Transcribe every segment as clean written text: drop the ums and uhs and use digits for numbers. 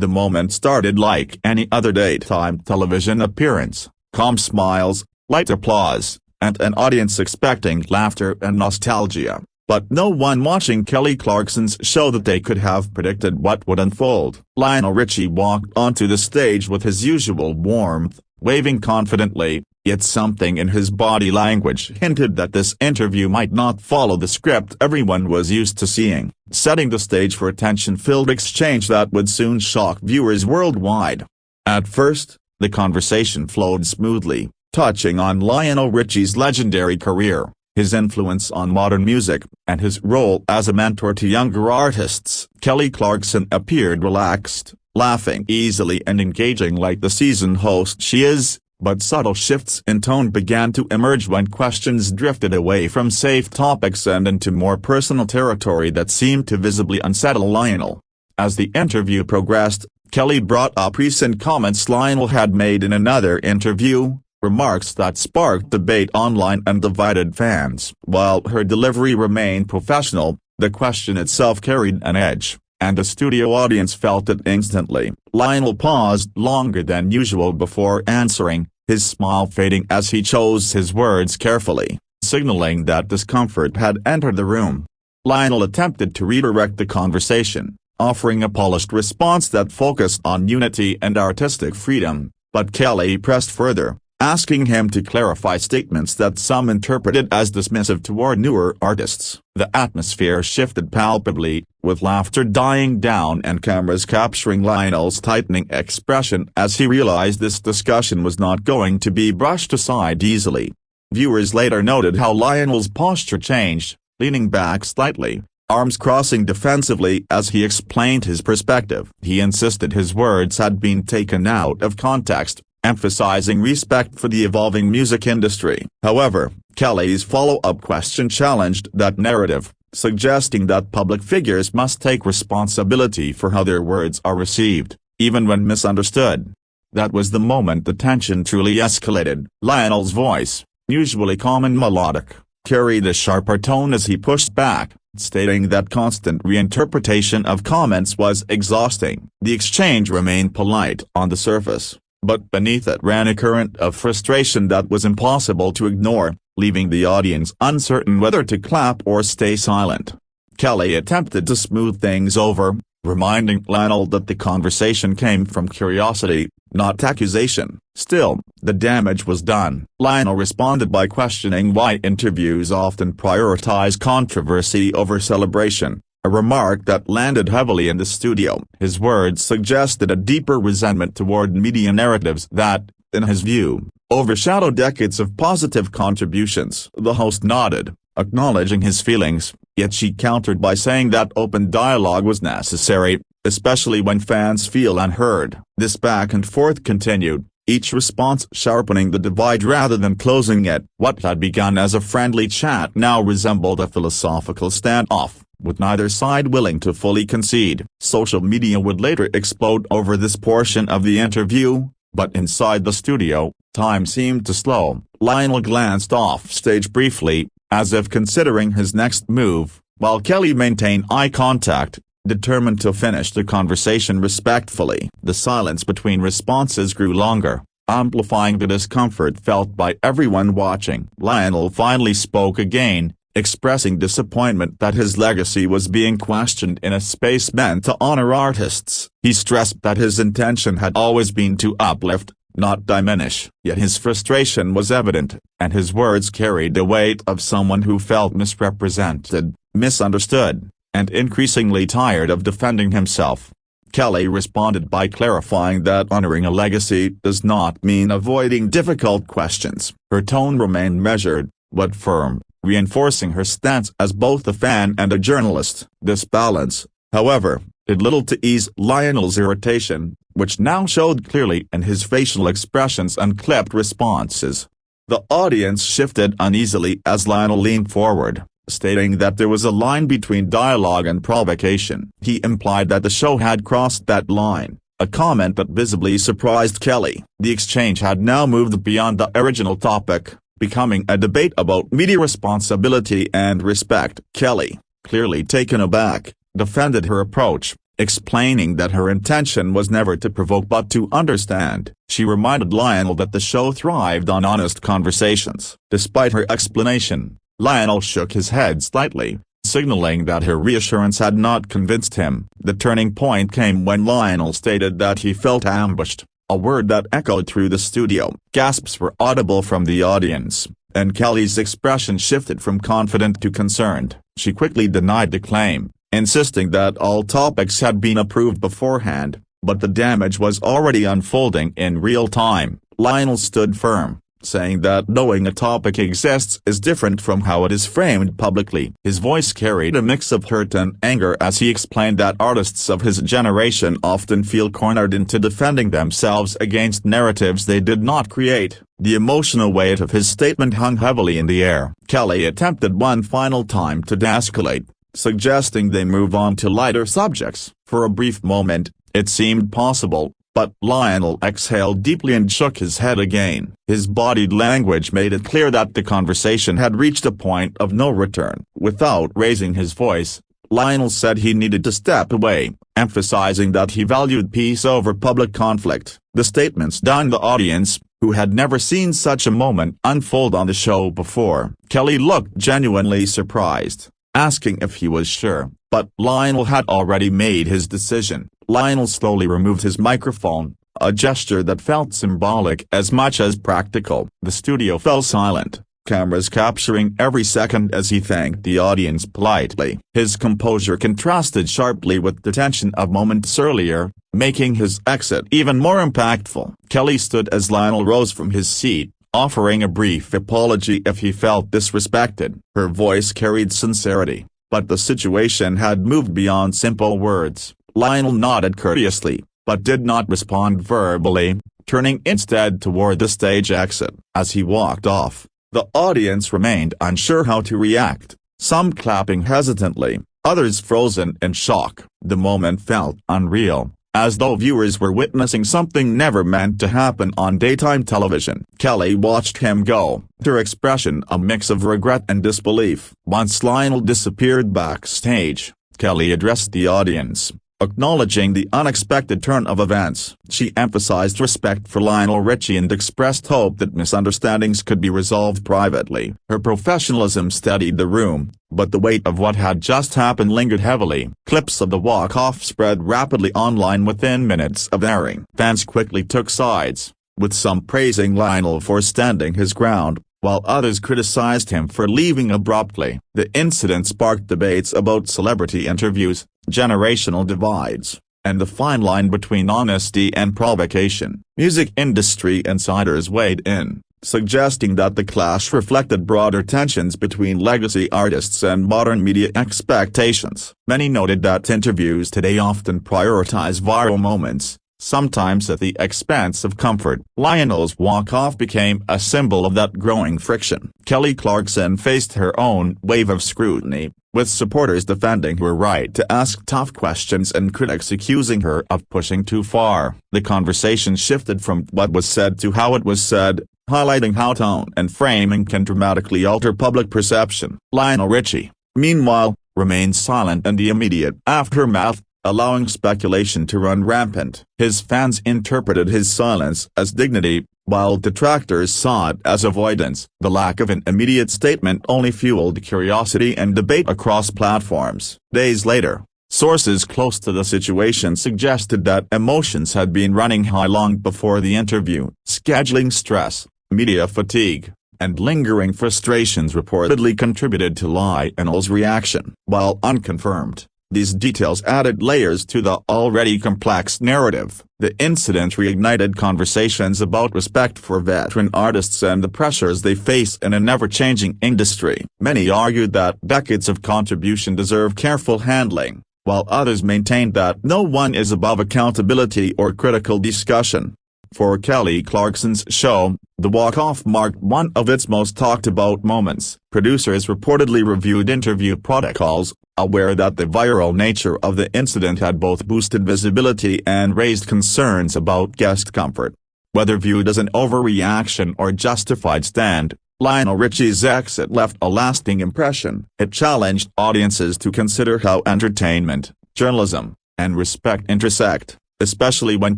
The moment started like any other daytime television appearance: calm smiles, light applause, and an audience expecting laughter and nostalgia. But no one watching Kelly Clarkson's show that day could have predicted what would unfold. Lionel Richie walked onto the stage with his usual warmth, waving confidently, yet something in his body language hinted that this interview might not follow the script everyone was used to seeing, setting the stage for a tension-filled exchange that would soon shock viewers worldwide. At first, the conversation flowed smoothly, touching on Lionel Richie's legendary career, his influence on modern music, and his role as a mentor to younger artists. Kelly Clarkson appeared relaxed, laughing easily and engaging like the seasoned host she is, but subtle shifts in tone began to emerge when questions drifted away from safe topics and into more personal territory that seemed to visibly unsettle Lionel. As the interview progressed, Kelly brought up recent comments Lionel had made in another interview, remarks that sparked debate online and divided fans. While her delivery remained professional, the question itself carried an edge, and the studio audience felt it instantly. Lionel paused longer than usual before answering, his smile fading as he chose his words carefully, signaling that discomfort had entered the room. Lionel attempted to redirect the conversation, offering a polished response that focused on unity and artistic freedom, but Kelly pressed further, asking him to clarify statements that some interpreted as dismissive toward newer artists. The atmosphere shifted palpably, with laughter dying down and cameras capturing Lionel's tightening expression as he realized this discussion was not going to be brushed aside easily. Viewers later noted how Lionel's posture changed, leaning back slightly, arms crossing defensively as he explained his perspective. He insisted his words had been taken out of context, emphasizing respect for the evolving music industry. However, Kelly's follow-up question challenged that narrative, suggesting that public figures must take responsibility for how their words are received, even when misunderstood. That was the moment the tension truly escalated. Lionel's voice, usually calm and melodic, carried a sharper tone as he pushed back, stating that constant reinterpretation of comments was exhausting. The exchange remained polite on the surface, but beneath it ran a current of frustration that was impossible to ignore, leaving the audience uncertain whether to clap or stay silent. Kelly attempted to smooth things over, reminding Lionel that the conversation came from curiosity, not accusation. Still, the damage was done. Lionel responded by questioning why interviews often prioritize controversy over celebration, a remark that landed heavily in the studio. His words suggested a deeper resentment toward media narratives that, in his view, overshadowed decades of positive contributions. The host nodded, acknowledging his feelings, yet she countered by saying that open dialogue was necessary, especially when fans feel unheard. This back and forth continued, each response sharpening the divide rather than closing it. What had begun as a friendly chat now resembled a philosophical standoff, with neither side willing to fully concede. Social media would later explode over this portion of the interview, but inside the studio, time seemed to slow. Lionel glanced off stage briefly, as if considering his next move, while Kelly maintained eye contact, determined to finish the conversation respectfully. The silence between responses grew longer, amplifying the discomfort felt by everyone watching. Lionel finally spoke again, expressing disappointment that his legacy was being questioned in a space meant to honor artists. He stressed that his intention had always been to uplift, not diminish. Yet his frustration was evident, and his words carried the weight of someone who felt misrepresented, misunderstood, and increasingly tired of defending himself. Kelly responded by clarifying that honoring a legacy does not mean avoiding difficult questions. Her tone remained measured, but firm, reinforcing her stance as both a fan and a journalist. This balance, however, did little to ease Lionel's irritation, which now showed clearly in his facial expressions and clipped responses. The audience shifted uneasily as Lionel leaned forward, stating that there was a line between dialogue and provocation. He implied that the show had crossed that line, a comment that visibly surprised Kelly. The exchange had now moved beyond the original topic, becoming a debate about media responsibility and respect. Kelly, clearly taken aback, defended her approach, explaining that her intention was never to provoke but to understand. She reminded Lionel that the show thrived on honest conversations. Despite her explanation, Lionel shook his head slightly, signaling that her reassurance had not convinced him. The turning point came when Lionel stated that he felt ambushed, a word that echoed through the studio. Gasps were audible from the audience, and Kelly's expression shifted from confident to concerned. She quickly denied the claim, insisting that all topics had been approved beforehand, but the damage was already unfolding in real time. Lionel stood firm, saying that knowing a topic exists is different from how it is framed publicly. His voice carried a mix of hurt and anger as he explained that artists of his generation often feel cornered into defending themselves against narratives they did not create. The emotional weight of his statement hung heavily in the air. Kelly attempted one final time to de-escalate, suggesting they move on to lighter subjects. For a brief moment, it seemed possible, but Lionel exhaled deeply and shook his head again. His body language made it clear that the conversation had reached a point of no return. Without raising his voice, Lionel said he needed to step away, emphasizing that he valued peace over public conflict. The statement stunned the audience, who had never seen such a moment unfold on the show before. Kelly looked genuinely surprised, asking if he was sure, but Lionel had already made his decision. Lionel slowly removed his microphone, a gesture that felt symbolic as much as practical. The studio fell silent, cameras capturing every second as he thanked the audience politely. His composure contrasted sharply with the tension of moments earlier, making his exit even more impactful. Kelly stood as Lionel rose from his seat, offering a brief apology if he felt disrespected. Her voice carried sincerity, but the situation had moved beyond simple words. Lionel nodded courteously, but did not respond verbally, turning instead toward the stage exit. As he walked off, the audience remained unsure how to react, some clapping hesitantly, others frozen in shock. The moment felt unreal, as though viewers were witnessing something never meant to happen on daytime television. Kelly watched him go, her expression a mix of regret and disbelief. Once Lionel disappeared backstage, Kelly addressed the audience, acknowledging the unexpected turn of events. She emphasized respect for Lionel Richie and expressed hope that misunderstandings could be resolved privately. Her professionalism steadied the room, but the weight of what had just happened lingered heavily. Clips of the walk-off spread rapidly online within minutes of airing. Fans quickly took sides, with some praising Lionel for standing his ground, while others criticized him for leaving abruptly. The incident sparked debates about celebrity interviews, generational divides, and the fine line between honesty and provocation. Music industry insiders weighed in, suggesting that the clash reflected broader tensions between legacy artists and modern media expectations. Many noted that interviews today often prioritize viral moments, sometimes at the expense of comfort. Lionel's walk-off became a symbol of that growing friction. Kelly Clarkson faced her own wave of scrutiny, with supporters defending her right to ask tough questions and critics accusing her of pushing too far. The conversation shifted from what was said to how it was said, highlighting how tone and framing can dramatically alter public perception. Lionel Richie, meanwhile, remained silent in the immediate aftermath, allowing speculation to run rampant. His fans interpreted his silence as dignity, while detractors saw it as avoidance. The lack of an immediate statement only fueled curiosity and debate across platforms. Days later, sources close to the situation suggested that emotions had been running high long before the interview. Scheduling stress, media fatigue, and lingering frustrations reportedly contributed to Lionel's reaction. While unconfirmed, these details added layers to the already complex narrative. The incident reignited conversations about respect for veteran artists and the pressures they face in a never-changing industry. Many argued that decades of contribution deserve careful handling, while others maintained that no one is above accountability or critical discussion. For Kelly Clarkson's show, the walk-off marked one of its most talked-about moments. Producers reportedly reviewed interview protocols, aware that the viral nature of the incident had both boosted visibility and raised concerns about guest comfort. Whether viewed as an overreaction or justified stand, Lionel Richie's exit left a lasting impression. It challenged audiences to consider how entertainment, journalism, and respect intersect, especially when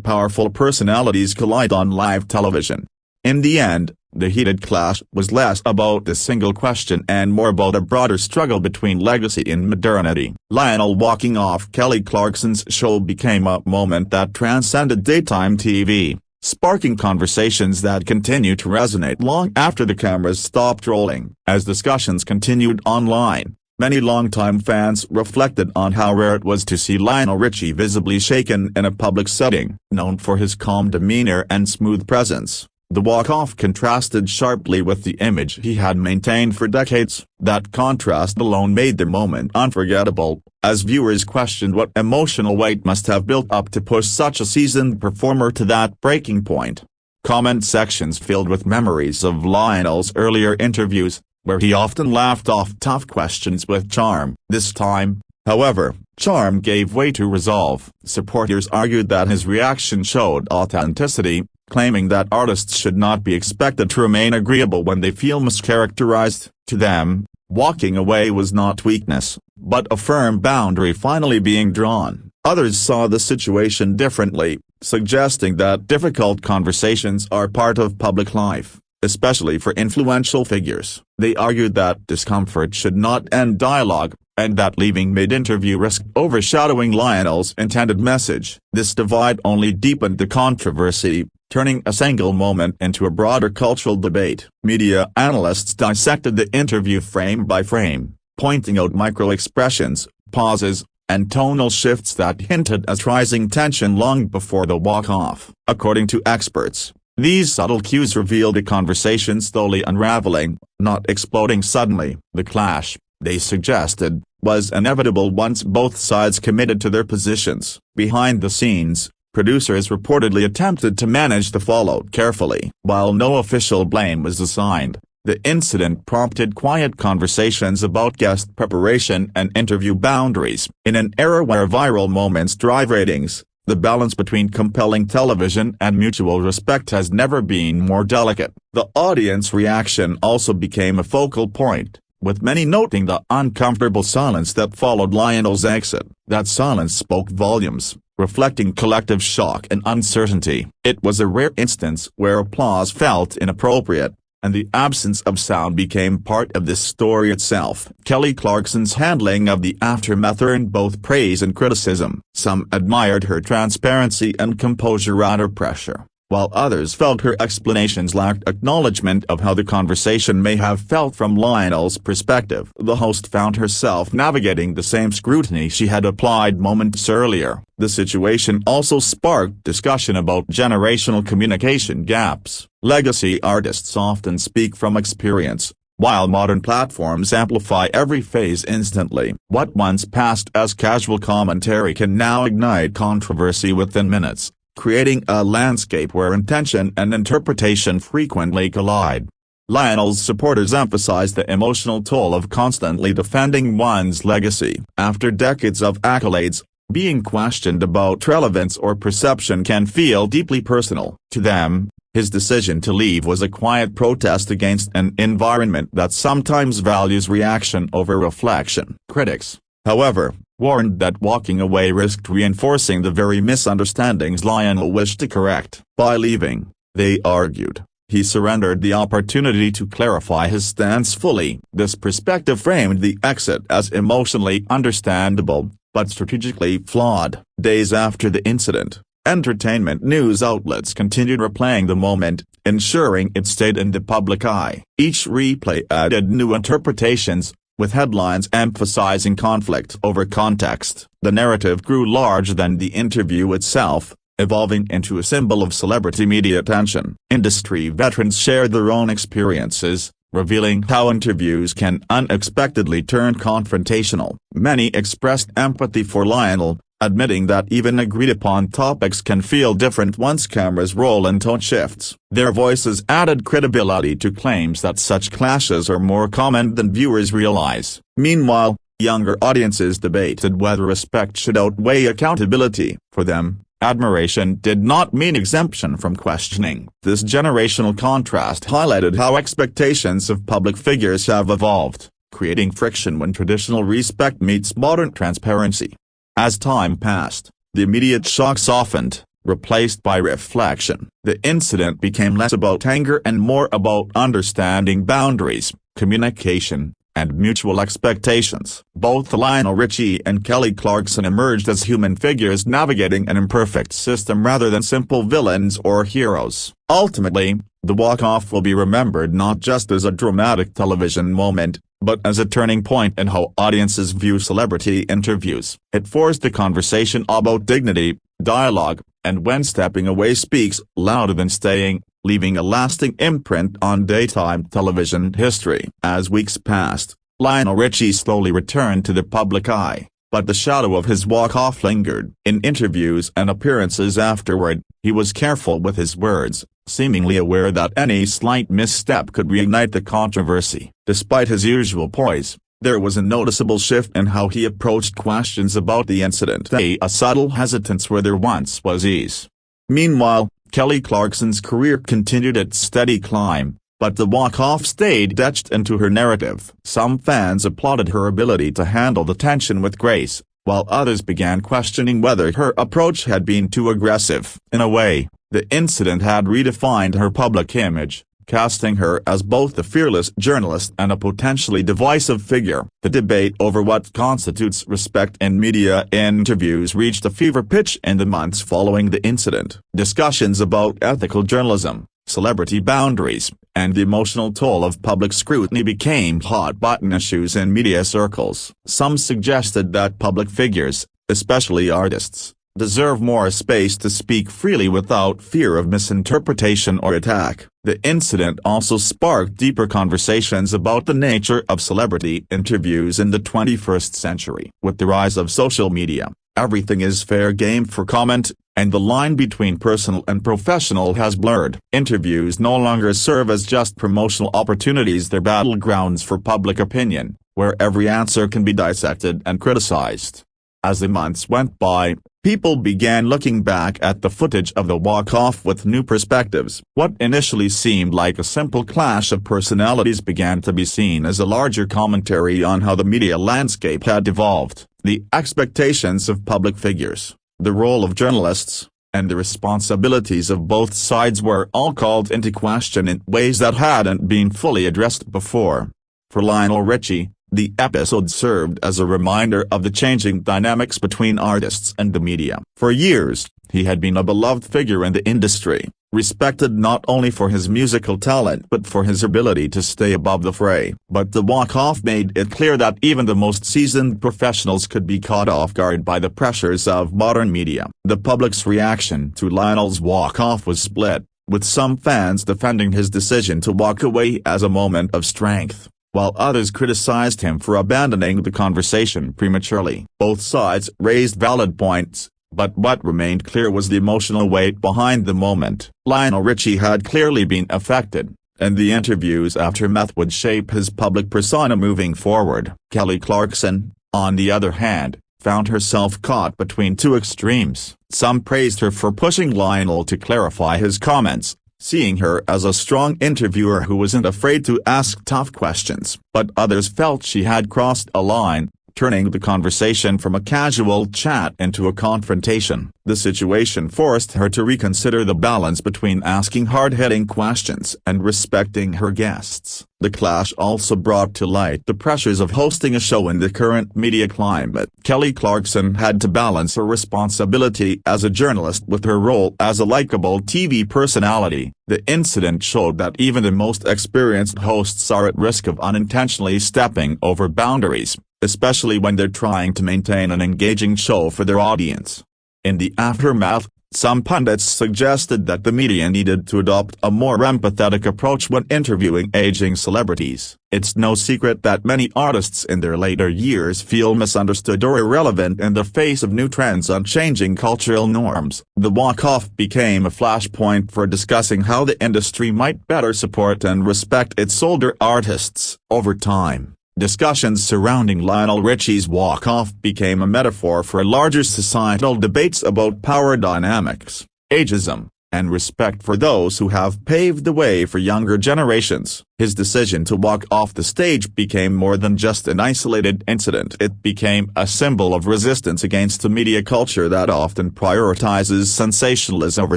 powerful personalities collide on live television. In the end, the heated clash was less about a single question and more about a broader struggle between legacy and modernity. Lionel walking off Kelly Clarkson's show became a moment that transcended daytime TV, sparking conversations that continue to resonate long after the cameras stopped rolling. As discussions continued online, many longtime fans reflected on how rare it was to see Lionel Richie visibly shaken in a public setting. Known for his calm demeanor and smooth presence, the walk-off contrasted sharply with the image he had maintained for decades. That contrast alone made the moment unforgettable, as viewers questioned what emotional weight must have built up to push such a seasoned performer to that breaking point. Comment sections filled with memories of Lionel's earlier interviews, where he often laughed off tough questions with charm. This time, however, charm gave way to resolve. Supporters argued that his reaction showed authenticity, claiming that artists should not be expected to remain agreeable when they feel mischaracterized. To them, walking away was not weakness, but a firm boundary finally being drawn. Others saw the situation differently, suggesting that difficult conversations are part of public life, especially for influential figures. They argued that discomfort should not end dialogue, and that leaving mid-interview risked overshadowing Lionel's intended message. This divide only deepened the controversy, turning a single moment into a broader cultural debate. Media analysts dissected the interview frame by frame, pointing out micro-expressions, pauses, and tonal shifts that hinted at rising tension long before the walk-off. According to experts, these subtle cues revealed a conversation slowly unraveling, not exploding suddenly. The clash, they suggested, was inevitable once both sides committed to their positions. Behind the scenes, producers reportedly attempted to manage the fallout carefully. While no official blame was assigned, the incident prompted quiet conversations about guest preparation and interview boundaries. In an era where viral moments drive ratings, the balance between compelling television and mutual respect has never been more delicate. The audience reaction also became a focal point, with many noting the uncomfortable silence that followed Lionel's exit. That silence spoke volumes, reflecting collective shock and uncertainty. It was a rare instance where applause felt inappropriate, and the absence of sound became part of this story itself. Kelly Clarkson's handling of the aftermath earned both praise and criticism. Some admired her transparency and composure under pressure, while others felt her explanations lacked acknowledgement of how the conversation may have felt from Lionel's perspective. The host found herself navigating the same scrutiny she had applied moments earlier. The situation also sparked discussion about generational communication gaps. Legacy artists often speak from experience, while modern platforms amplify every phase instantly. What once passed as casual commentary can now ignite controversy within minutes, creating a landscape where intention and interpretation frequently collide. Lionel's supporters emphasized the emotional toll of constantly defending one's legacy. After decades of accolades, being questioned about relevance or perception can feel deeply personal. To them, his decision to leave was a quiet protest against an environment that sometimes values reaction over reflection. Critics, however, warned that walking away risked reinforcing the very misunderstandings Lionel wished to correct. By leaving, they argued, he surrendered the opportunity to clarify his stance fully. This perspective framed the exit as emotionally understandable, but strategically flawed. Days after the incident, entertainment news outlets continued replaying the moment, ensuring it stayed in the public eye. Each replay added new interpretations, with headlines emphasizing conflict over context. The narrative grew larger than the interview itself, evolving into a symbol of celebrity media attention. Industry veterans shared their own experiences, revealing how interviews can unexpectedly turn confrontational. Many expressed empathy for Lionel, admitting that even agreed-upon topics can feel different once cameras roll and tone shifts. Their voices added credibility to claims that such clashes are more common than viewers realize. Meanwhile, younger audiences debated whether respect should outweigh accountability. For them, admiration did not mean exemption from questioning. This generational contrast highlighted how expectations of public figures have evolved, creating friction when traditional respect meets modern transparency. As time passed, the immediate shock softened, replaced by reflection. The incident became less about anger and more about understanding boundaries, communication, and mutual expectations. Both Lionel Richie and Kelly Clarkson emerged as human figures navigating an imperfect system rather than simple villains or heroes. Ultimately, the walk-off will be remembered not just as a dramatic television moment, but as a turning point in how audiences view celebrity interviews. It forced a conversation about dignity, dialogue, and when stepping away speaks louder than staying, leaving a lasting imprint on daytime television history. As weeks passed, Lionel Richie slowly returned to the public eye, but the shadow of his walk-off lingered. In interviews and appearances afterward, he was careful with his words, seemingly aware that any slight misstep could reignite the controversy. Despite his usual poise, there was a noticeable shift in how he approached questions about the incident. A subtle hesitance where there once was ease. Meanwhile, Kelly Clarkson's career continued its steady climb, but the walk-off stayed etched into her narrative. Some fans applauded her ability to handle the tension with grace, while others began questioning whether her approach had been too aggressive. In a way, the incident had redefined her public image, casting her as both a fearless journalist and a potentially divisive figure. The debate over what constitutes respect in media interviews reached a fever pitch in the months following the incident. Discussions about ethical journalism, celebrity boundaries, and the emotional toll of public scrutiny became hot-button issues in media circles. Some suggested that public figures, especially artists, deserve more space to speak freely without fear of misinterpretation or attack. The incident also sparked deeper conversations about the nature of celebrity interviews in the 21st century. With the rise of social media, everything is fair game for comment, and the line between personal and professional has blurred. Interviews no longer serve as just promotional opportunities, they're battlegrounds for public opinion, where every answer can be dissected and criticized. As the months went by, people began looking back at the footage of the walk-off with new perspectives. What initially seemed like a simple clash of personalities began to be seen as a larger commentary on how the media landscape had evolved. The expectations of public figures, the role of journalists, and the responsibilities of both sides were all called into question in ways that hadn't been fully addressed before. For Lionel Richie, the episode served as a reminder of the changing dynamics between artists and the media. For years, he had been a beloved figure in the industry, respected not only for his musical talent but for his ability to stay above the fray. But the walk-off made it clear that even the most seasoned professionals could be caught off guard by the pressures of modern media. The public's reaction to Lionel's walk-off was split, with some fans defending his decision to walk away as a moment of strength, while others criticized him for abandoning the conversation prematurely. Both sides raised valid points, but what remained clear was the emotional weight behind the moment. Lionel Richie had clearly been affected, and the interviews aftermath would shape his public persona moving forward. Kelly Clarkson, on the other hand, found herself caught between two extremes. Some praised her for pushing Lionel to clarify his comments, seeing her as a strong interviewer who wasn't afraid to ask tough questions. But others felt she had crossed a line, turning the conversation from a casual chat into a confrontation. The situation forced her to reconsider the balance between asking hard-hitting questions and respecting her guests. The clash also brought to light the pressures of hosting a show in the current media climate. Kelly Clarkson had to balance her responsibility as a journalist with her role as a likable TV personality. The incident showed that even the most experienced hosts are at risk of unintentionally stepping over boundaries, especially when they're trying to maintain an engaging show for their audience. In the aftermath, some pundits suggested that the media needed to adopt a more empathetic approach when interviewing aging celebrities. It's no secret that many artists in their later years feel misunderstood or irrelevant in the face of new trends and changing cultural norms. The walk-off became a flashpoint for discussing how the industry might better support and respect its older artists. Over time, discussions surrounding Lionel Richie's walk-off became a metaphor for larger societal debates about power dynamics, ageism, and respect for those who have paved the way for younger generations. His decision to walk off the stage became more than just an isolated incident. It became a symbol of resistance against a media culture that often prioritizes sensationalism over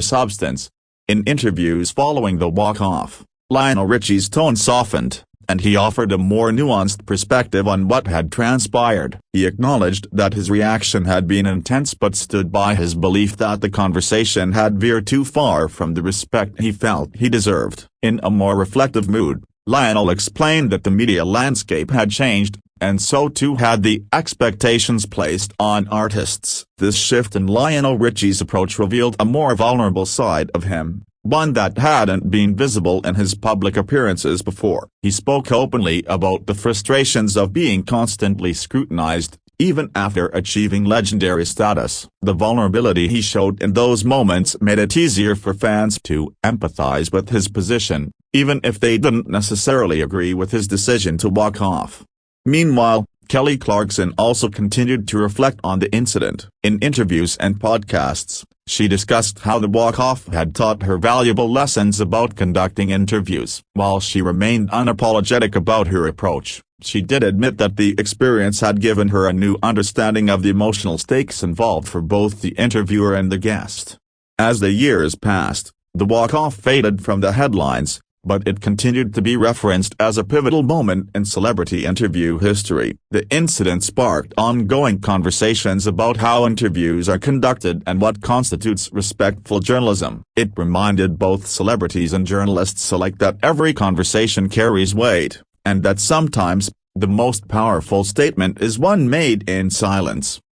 substance. In interviews following the walk-off, Lionel Richie's tone softened, and he offered a more nuanced perspective on what had transpired. He acknowledged that his reaction had been intense but stood by his belief that the conversation had veered too far from the respect he felt he deserved. In a more reflective mood, Lionel explained that the media landscape had changed, and so too had the expectations placed on artists. This shift in Lionel Richie's approach revealed a more vulnerable side of him, one that hadn't been visible in his public appearances before. He spoke openly about the frustrations of being constantly scrutinized, even after achieving legendary status. The vulnerability he showed in those moments made it easier for fans to empathize with his position, even if they didn't necessarily agree with his decision to walk off. Meanwhile, Kelly Clarkson also continued to reflect on the incident. In interviews and podcasts, she discussed how the walk-off had taught her valuable lessons about conducting interviews. While she remained unapologetic about her approach, she did admit that the experience had given her a new understanding of the emotional stakes involved for both the interviewer and the guest. As the years passed, the walk-off faded from the headlines, but it continued to be referenced as a pivotal moment in celebrity interview history. The incident sparked ongoing conversations about how interviews are conducted and what constitutes respectful journalism. It reminded both celebrities and journalists alike that every conversation carries weight, and that sometimes, the most powerful statement is one made in silence.